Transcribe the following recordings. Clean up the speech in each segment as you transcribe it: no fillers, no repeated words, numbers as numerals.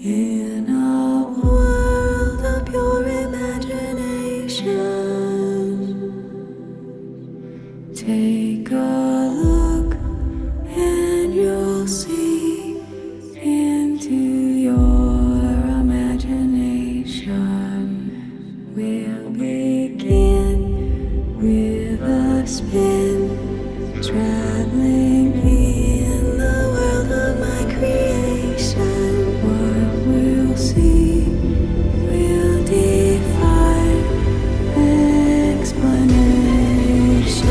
In a world of pure imagination, take a look and you'll see into your imagination. We'll begin with a spin, traveling in the world of my creation. What we'll see will defy explanation.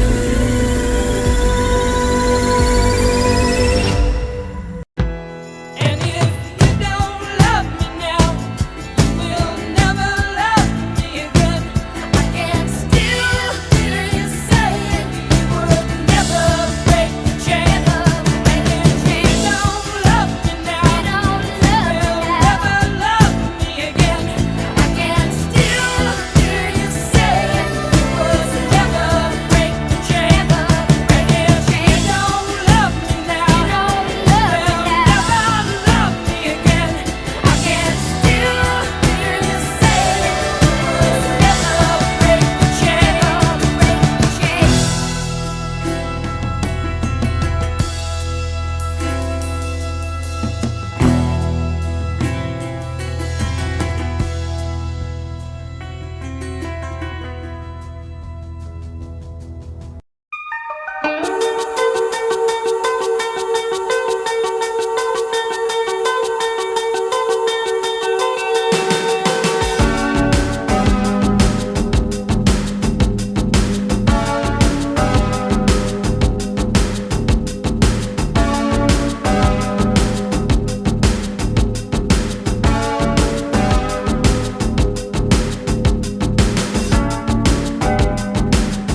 And if you don't love me now, you will never love me again. I can still hear you saying you would never break the chain. And if you don't love me now, you will never love me again. I can still hear you saying you would never break the chain. And if you don't love me now, you will never love me again. I can still hear you saying you would never break the chain.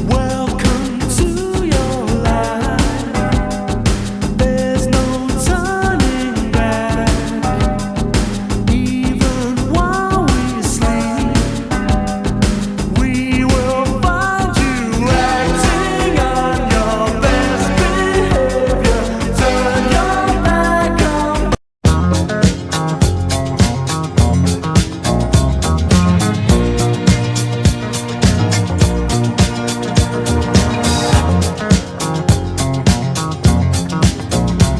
Welcome to your life. There's no turning back. Even while we sleep, we will find you acting on your best behavior. Turn your back on.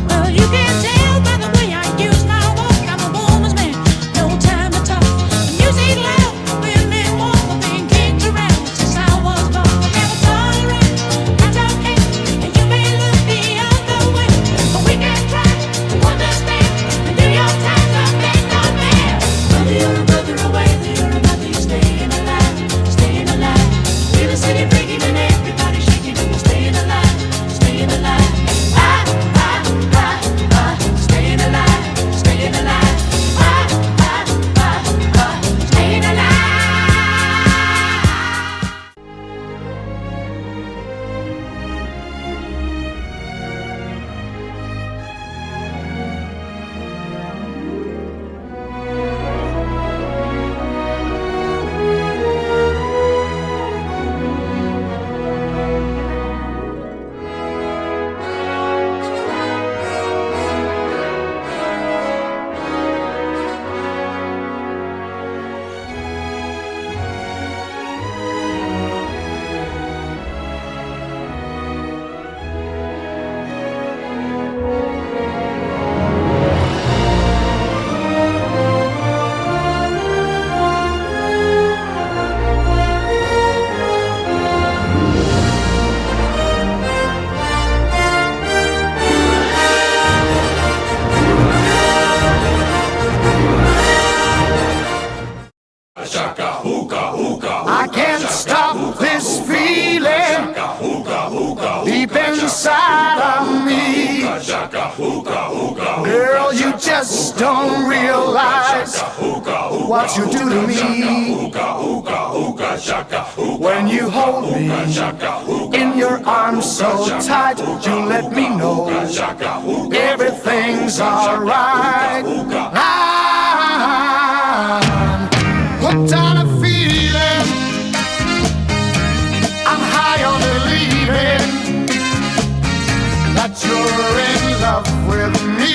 Well, you can tell by the way I use my walk, I'm a woman's man, no time to talk. Music loud, women walk, I've been kicked around since I was born. I never tolerate, I don't hate, and you may look the other way, but we can try to understand and do your time to make no man. Whether you're a brother away, whether you're a mother, you're staying alive, staying alive. Feel the city breaking and everybody shaking, and you're staying alive, staying alive. Staying alive, staying alive. Staying alive. I can't stop this feeling deep inside of me. Girl, you just don't realize what you do to me. When you hold me in your arms so tight, you let me know everything's alright. I'm hooked on a feeling, I'm high on believing that you're in love with me.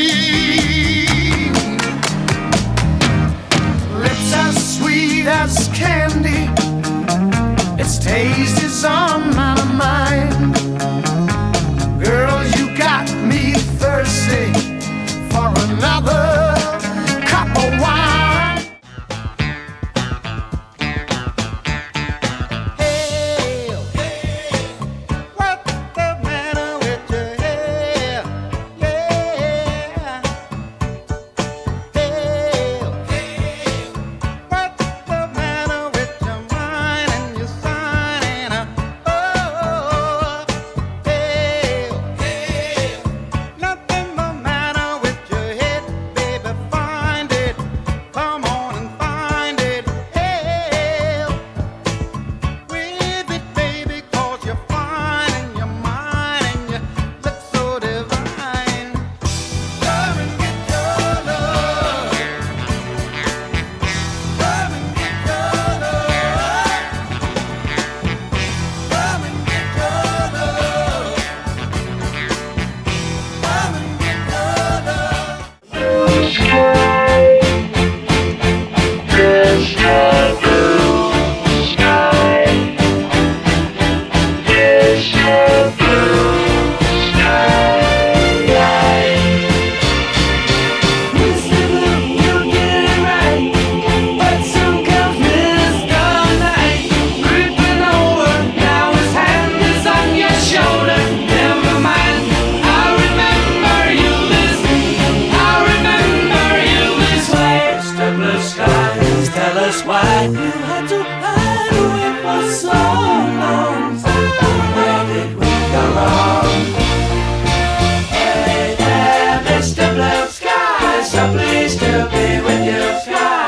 pleased to be with you.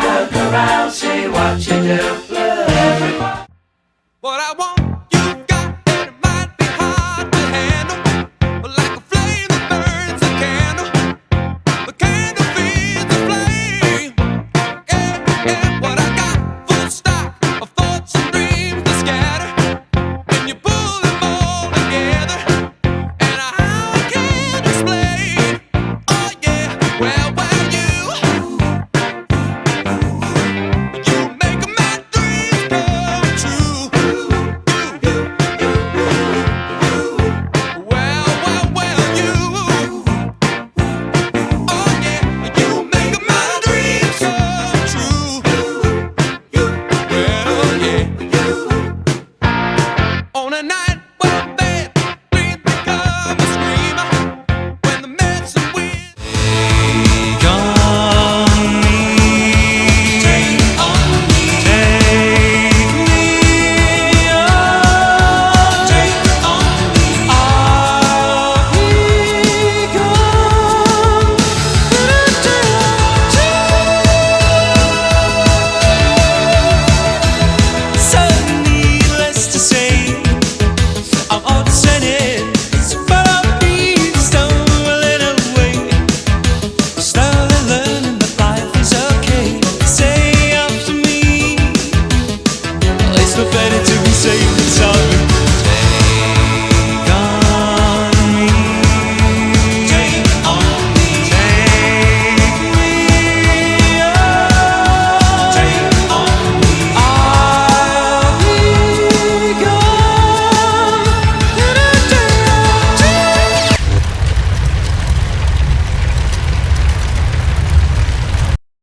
Look around, see what you do. Everybody. What I want